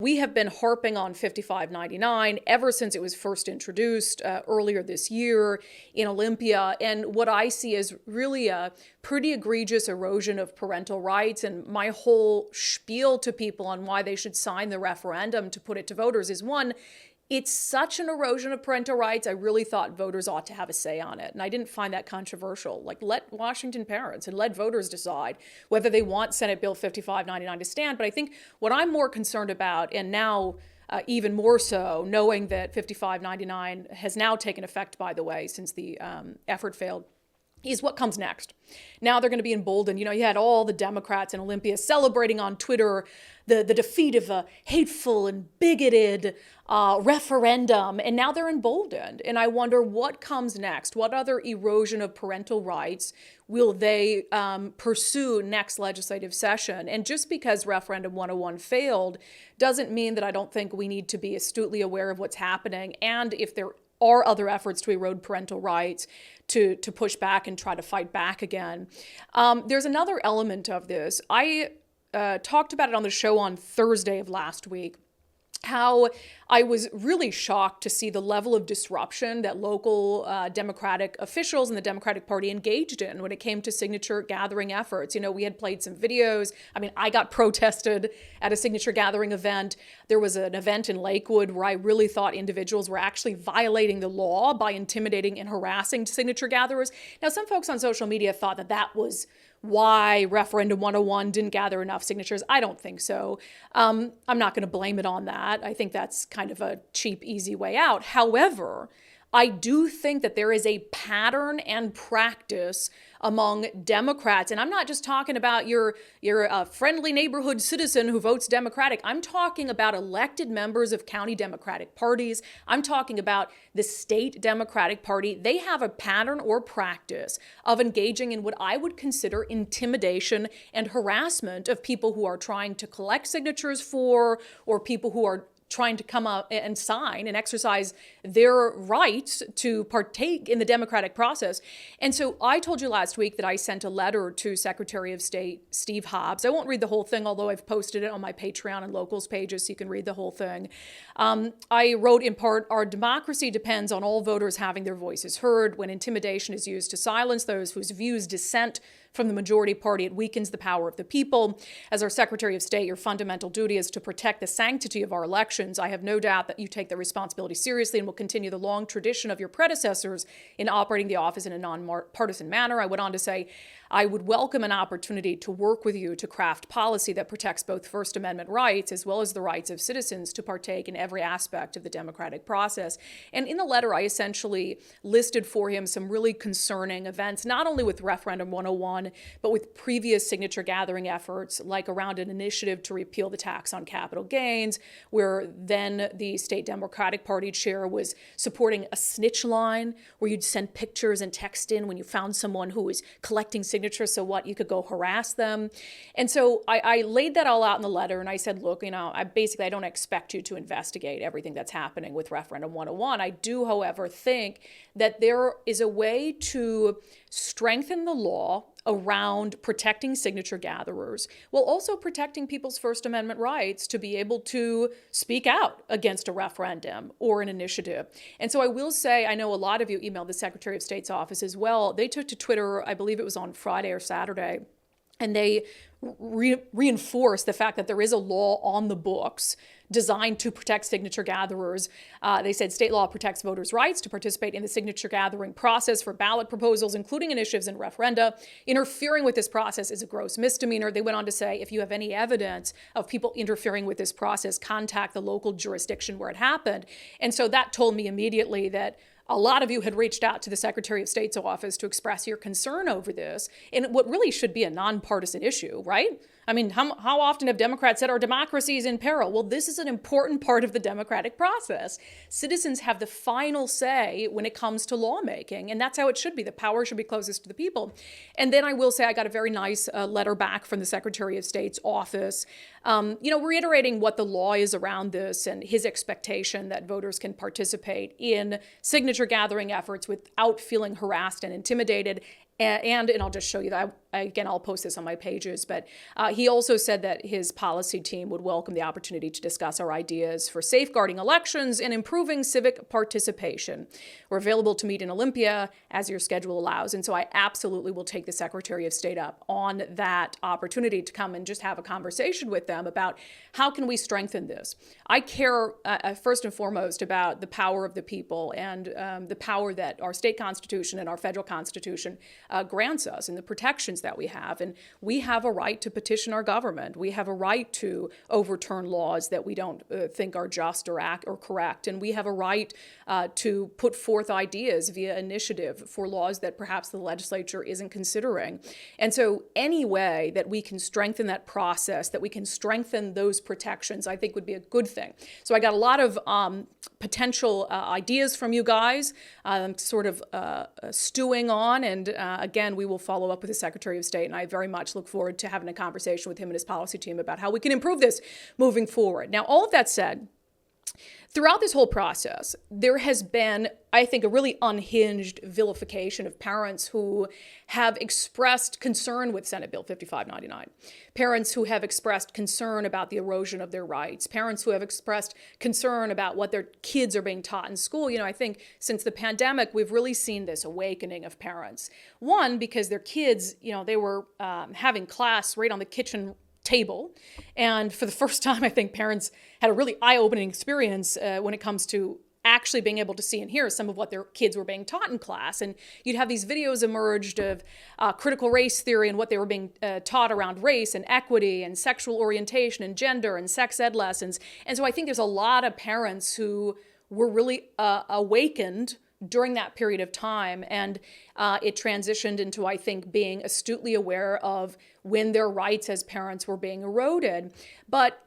We have been harping on 5599 ever since it was first introduced earlier this year in Olympia. And what I see is really a pretty egregious erosion of parental rights. And my whole spiel to people on why they should sign the referendum to put it to voters is, one, it's such an erosion of parental rights. I really thought voters ought to have a say on it. And I didn't find that controversial. Like, let Washington parents and let voters decide whether they want Senate Bill 5599 to stand. But I think what I'm more concerned about, and now even more so, knowing that 5599 has now taken effect, by the way, since the effort failed, is what comes next. Now they're going to be emboldened. You know, you had all the Democrats in Olympia celebrating on Twitter the defeat of a hateful and bigoted referendum, and now they're emboldened. And I wonder what comes next. What other erosion of parental rights will they pursue next legislative session? And just because Referendum 101 failed doesn't mean that I don't think we need to be astutely aware of what's happening, and if there are other efforts to erode parental rights, to push back and try to fight back again. There's another element of this. I talked about it on the show on Thursday of last week, how I was really shocked to see the level of disruption that local Democratic officials and the Democratic Party engaged in when it came to signature gathering efforts. You know, we had played some videos. I mean, I got protested at a signature gathering event. There was an event in Lakewood where I really thought individuals were actually violating the law by intimidating and harassing signature gatherers. Now, some folks on social media thought that that was why Referendum 101 didn't gather enough signatures. I don't think so. I'm not going to blame it on that. I think that's kind of a cheap, easy way out. However, I do think that there is a pattern and practice among Democrats. And I'm not just talking about your friendly neighborhood citizen who votes Democratic. I'm talking about elected members of county Democratic parties. I'm talking about the state Democratic Party. They have a pattern or practice of engaging in what I would consider intimidation and harassment of people who are trying to collect signatures for, or people who are trying to come up and sign and exercise their rights to partake in the democratic process. And so I told you last week that I sent a letter to Secretary of State Steve Hobbs. I won't read the whole thing, although I've posted it on my Patreon and Locals pages so you can read the whole thing. I wrote in part, our democracy depends on all voters having their voices heard. When intimidation is used to silence those whose views dissent from the majority party, it weakens the power of the people. As our Secretary of State, your fundamental duty is to protect the sanctity of our elections. I have no doubt that you take the responsibility seriously and will continue the long tradition of your predecessors in operating the office in a nonpartisan manner. I went on to say, I would welcome an opportunity to work with you to craft policy that protects both First Amendment rights as well as the rights of citizens to partake in every aspect of the democratic process. And in the letter, I essentially listed for him some really concerning events, not only with Referendum 101, but with previous signature gathering efforts, like around an initiative to repeal the tax on capital gains, where then the state Democratic Party chair was supporting a snitch line where you'd send pictures and text in when you found someone who was collecting signatures, so what, you could go harass them. And so I laid that all out in the letter, and I said, look, you know, I don't expect you to investigate everything that's happening with Referendum 101. I do, however, think that there is a way to strengthen the law around protecting signature gatherers while also protecting people's First Amendment rights to be able to speak out against a referendum or an initiative. And so I will say, I know a lot of you emailed the Secretary of State's office as well. They took to Twitter, I believe it was on Friday or Saturday, and they reinforced the fact that there is a law on the books designed to protect signature gatherers. They said state law protects voters' rights to participate in the signature gathering process for ballot proposals, including initiatives and referenda. Interfering with this process is a gross misdemeanor. They went on to say, if you have any evidence of people interfering with this process, contact the local jurisdiction where it happened. And so that told me immediately that a lot of you had reached out to the Secretary of State's office to express your concern over this, and what really should be a nonpartisan issue, right? I mean, how often have Democrats said our democracy is in peril? Well, this is an important part of the democratic process. Citizens have the final say when it comes to lawmaking, and that's how it should be. The power should be closest to the people. And then I will say I got a very nice letter back from the Secretary of State's office, reiterating what the law is around this and his expectation that voters can participate in signature gathering efforts without feeling harassed and intimidated. And I'll just show you that again, I'll post this on my pages, but he also said that his policy team would welcome the opportunity to discuss our ideas for safeguarding elections and improving civic participation. We're available to meet in Olympia as your schedule allows. And so I absolutely will take the Secretary of State up on that opportunity to come and just have a conversation with them about how can we strengthen this. I care first and foremost about the power of the people and the power that our state constitution and our federal constitution grants us and the protections that we have. And we have a right to petition our government. We have a right to overturn laws that we don't think are just or correct. And we have a right to put forth ideas via initiative for laws that perhaps the legislature isn't considering. And so any way that we can strengthen that process, that we can strengthen those protections, I think would be a good thing. So I got a lot of potential ideas from you guys, sort of stewing on. And again, we will follow up with the Secretary of State. And I very much look forward to having a conversation with him and his policy team about how we can improve this moving forward. Now, all of that said, throughout this whole process, there has been, I think, a really unhinged vilification of parents who have expressed concern with Senate Bill 5599, parents who have expressed concern about the erosion of their rights, parents who have expressed concern about what their kids are being taught in school. I think since the pandemic, we've really seen this awakening of parents. One, because their kids, they were having class right on the kitchen table. And for the first time, I think parents had a really eye-opening experience when it comes to actually being able to see and hear some of what their kids were being taught in class. And you'd have these videos emerged of critical race theory and what they were being taught around race and equity and sexual orientation and gender and sex ed lessons. And so I think there's a lot of parents who were really awakened during that period of time. And it transitioned into, I think, being astutely aware of when their rights as parents were being eroded. But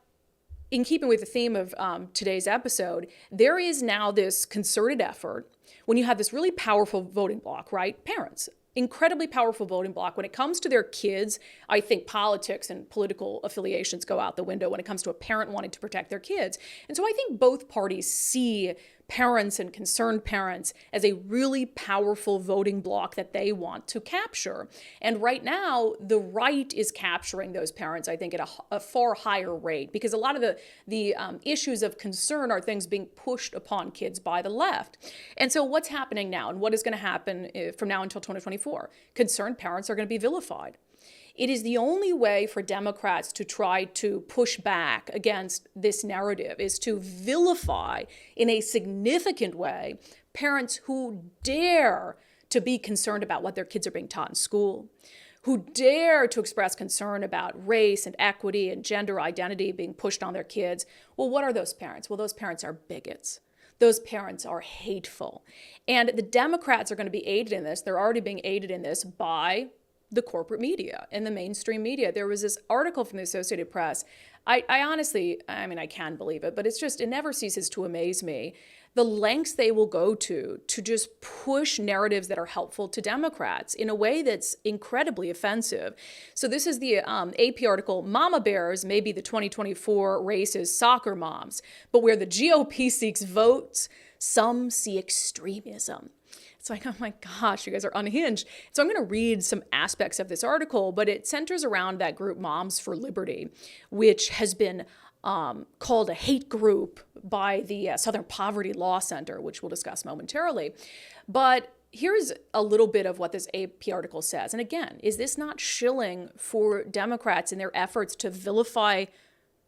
in keeping with the theme of today's episode, there is now this concerted effort when you have this really powerful voting bloc, right? Parents, incredibly powerful voting bloc. When it comes to their kids, I think politics and political affiliations go out the window when it comes to a parent wanting to protect their kids. And so I think both parties see parents and concerned parents as a really powerful voting bloc that they want to capture. And right now, the right is capturing those parents, I think, at a far higher rate, because a lot of the issues of concern are things being pushed upon kids by the left. And so what's happening now and what is going to happen from now until 2024? Concerned parents are going to be vilified. It is the only way for Democrats to try to push back against this narrative is to vilify in a significant way parents who dare to be concerned about what their kids are being taught in school, who dare to express concern about race and equity and gender identity being pushed on their kids. Well, what are those parents? Well, those parents are bigots. Those parents are hateful. And the Democrats are going to be aided in this. They're already being aided in this by the corporate media and the mainstream media. There was this article from the Associated Press. I honestly, I can't believe it, but it never ceases to amaze me the lengths they will go to just push narratives that are helpful to Democrats in a way that's incredibly offensive. So this is the AP article, Mama Bears may be the 2024 race's soccer moms, but where the GOP seeks votes, some see extremism. It's like, oh my gosh, you guys are unhinged. So I'm going to read some aspects of this article, but it centers around that group Moms for Liberty, which has been called a hate group by the Southern Poverty Law Center, which we'll discuss momentarily. But here's a little bit of what this AP article says. And again, is this not shilling for Democrats in their efforts to vilify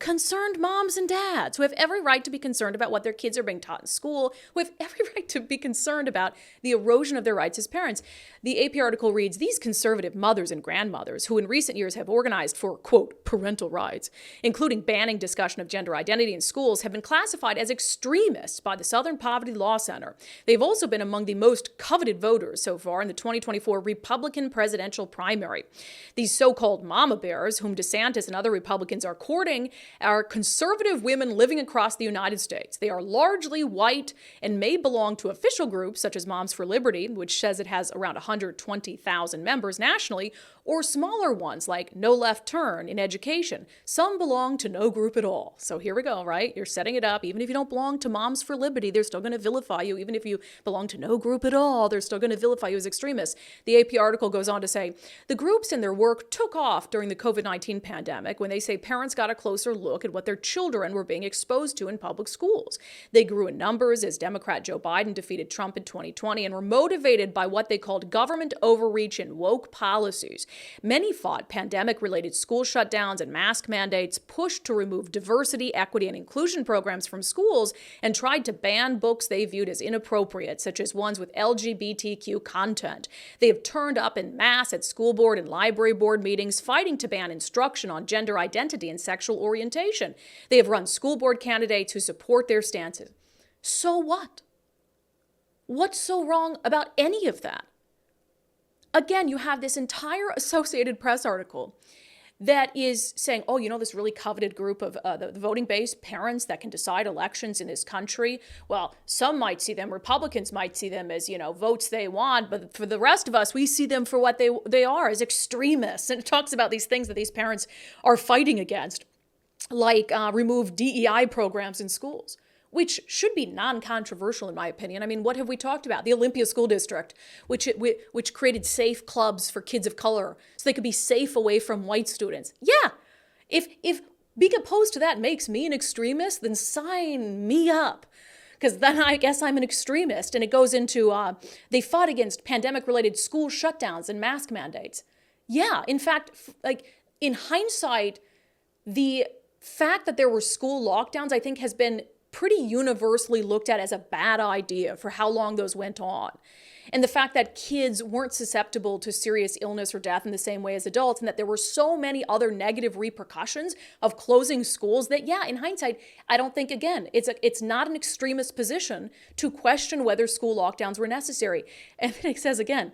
concerned moms and dads who have every right to be concerned about what their kids are being taught in school, who have every right to be concerned about the erosion of their rights as parents? The AP article reads, these conservative mothers and grandmothers who in recent years have organized for, quote, parental rights, including banning discussion of gender identity in schools, have been classified as extremists by the Southern Poverty Law Center. They've also been among the most coveted voters so far in the 2024 Republican presidential primary. These so-called mama bears, whom DeSantis and other Republicans are courting, are conservative women living across the United States. They are largely white and may belong to official groups such as Moms for Liberty, which says it has around 120,000 members nationally, or smaller ones like No Left Turn in education. Some belong to no group at all. So here we go, right? You're setting it up. Even if you don't belong to Moms for Liberty, they're still going to vilify you. Even if you belong to no group at all, they're still going to vilify you as extremists. The AP article goes on to say, the groups in their work took off during the COVID-19 pandemic when they say parents got a closer look at what their children were being exposed to in public schools. They grew in numbers as Democrat Joe Biden defeated Trump in 2020 and were motivated by what they called government overreach and woke policies. Many fought pandemic-related school shutdowns and mask mandates, pushed to remove diversity, equity, and inclusion programs from schools, and tried to ban books they viewed as inappropriate, such as ones with LGBTQ content. They have turned up en masse at school board and library board meetings, fighting to ban instruction on gender identity and sexual orientation. They have run school board candidates who support their stances. So what? What's so wrong about any of that? Again, you have this entire Associated Press article that is saying, oh, this really coveted group of the voting-based parents that can decide elections in this country. Well, some might see them, Republicans might see them as, votes they want, but for the rest of us, we see them for what they are, as extremists. And it talks about these things that these parents are fighting against, like remove DEI programs in schools, which should be non-controversial in my opinion. I mean, what have we talked about? The Olympia School District, which created safe clubs for kids of color so they could be safe away from white students. Yeah, if being opposed to that makes me an extremist, then sign me up. Because then I guess I'm an extremist. And it goes into, they fought against pandemic-related school shutdowns and mask mandates. Yeah, in fact, in hindsight, the fact that there were school lockdowns, I think, has been pretty universally looked at as a bad idea for how long those went on. And the fact that kids weren't susceptible to serious illness or death in the same way as adults, and that there were so many other negative repercussions of closing schools that, yeah, in hindsight, I don't think, again, it's not an extremist position to question whether school lockdowns were necessary. And then it says again,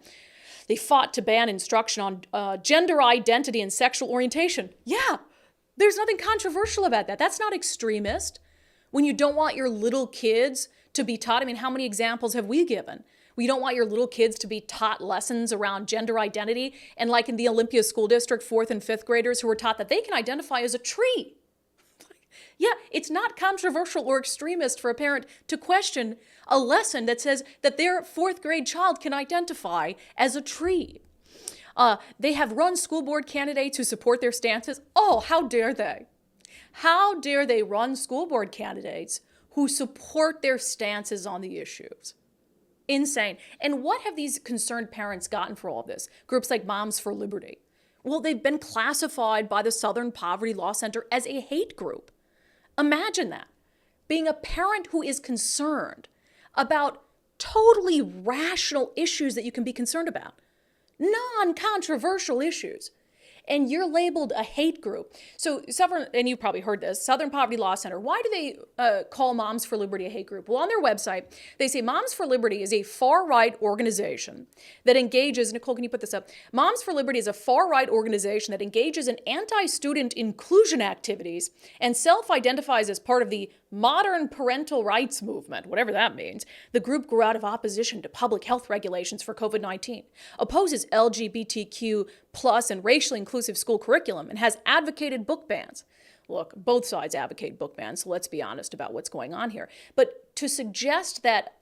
they fought to ban instruction on gender identity and sexual orientation. Yeah, there's nothing controversial about that. That's not extremist. When you don't want your little kids to be taught, I mean, how many examples have we given? We don't want your little kids to be taught lessons around gender identity. And like in the Olympia School District, 4th and 5th graders who were taught that they can identify as a tree. Yeah, it's not controversial or extremist for a parent to question a lesson that says that their 4th grade child can identify as a tree. They have run school board candidates who support their stances. Oh, how dare they? How dare they run school board candidates who support their stances on the issues? Insane. And what have these concerned parents gotten for all this? Groups like Moms for Liberty. Well, they've been classified by the Southern Poverty Law Center as a hate group. Imagine that. Being a parent who is concerned about totally rational issues that you can be concerned about. Non-controversial issues. And you're labeled a hate group. So, and you've probably heard this, Southern Poverty Law Center, why do they call Moms for Liberty a hate group? Well, on their website, they say Moms for Liberty is a far-right organization that engages, Nicole, can you put this up? Moms for Liberty is a far-right organization that engages in anti-student inclusion activities and self-identifies as part of the modern parental rights movement, whatever that means. The group grew out of opposition to public health regulations for COVID-19, opposes LGBTQ plus and racially inclusive school curriculum, and has advocated book bans. Look, both sides advocate book bans, so let's be honest about what's going on here. But to suggest that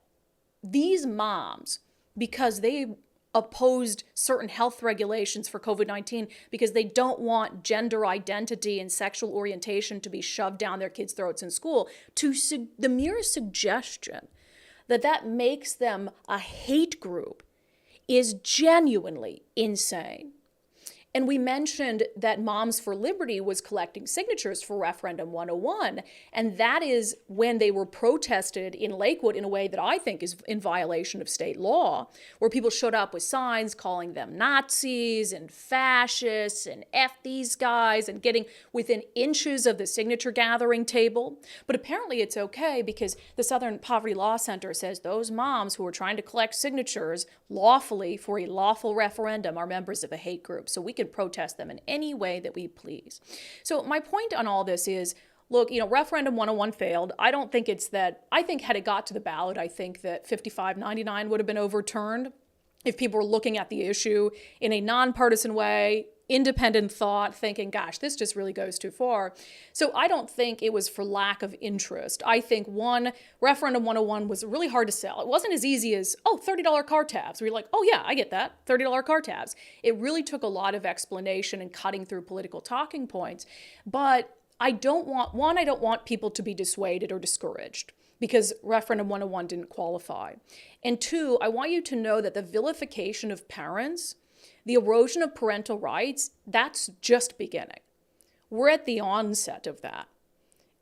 these moms, because they opposed certain health regulations for COVID-19 because they don't want gender identity and sexual orientation to be shoved down their kids' throats in school, the mere suggestion that makes them a hate group is genuinely insane. And we mentioned that Moms for Liberty was collecting signatures for Referendum 101, and that is when they were protested in Lakewood in a way that I think is in violation of state law, where people showed up with signs calling them Nazis and fascists and F these guys and getting within inches of the signature gathering table. But apparently it's okay because the Southern Poverty Law Center says those moms who are trying to collect signatures lawfully for a lawful referendum are members of a hate group. So we can protest them in any way that we please. So my point on all this is, Look, referendum 101 failed. I don't think it's that. I think had it got to the ballot, I think that 5599 would have been overturned if people were looking at the issue in a nonpartisan way, independent thought, thinking, gosh, this just really goes too far. So I don't think it was for lack of interest. I think referendum 101 was really hard to sell. It wasn't as easy as, $30 car tabs. Where you're like, oh yeah, I get that, $30 car tabs. It really took a lot of explanation and cutting through political talking points. But I don't want people to be dissuaded or discouraged because referendum 101 didn't qualify. And two, I want you to know that the vilification of parents, the erosion of parental rights, that's just beginning. We're at the onset of that.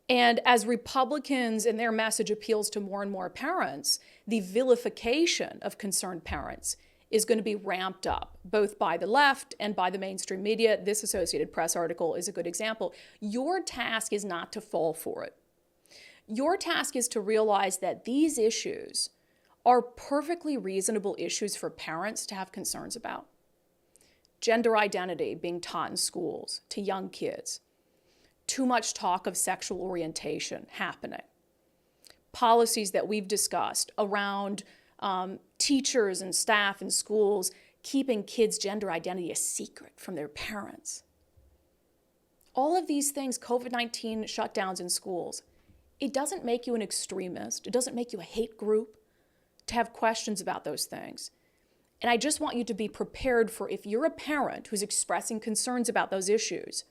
And as Republicans and their message appeals to more and more parents, the vilification of concerned parents is going to be ramped up, both by the left and by the mainstream media. This Associated Press article is a good example. Your task is not to fall for it. Your task is to realize that these issues are perfectly reasonable issues for parents to have concerns about. Gender identity being taught in schools to young kids. Too much talk of sexual orientation happening. Policies that we've discussed around teachers and staff in schools keeping kids' gender identity a secret from their parents. All of these things, COVID-19 shutdowns in schools, it doesn't make you an extremist. It doesn't make you a hate group to have questions about those things. And I just want you to be prepared for, if you're a parent who's expressing concerns about those issues,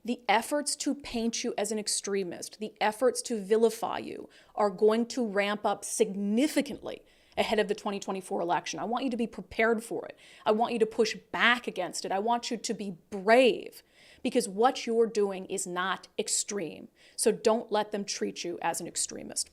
the efforts to paint you as an extremist, the efforts to vilify you are going to ramp up significantly ahead of the 2024 election. I want you to be prepared for it. I want you to push back against it. I want you to be brave because what you're doing is not extreme. So don't let them treat you as an extremist.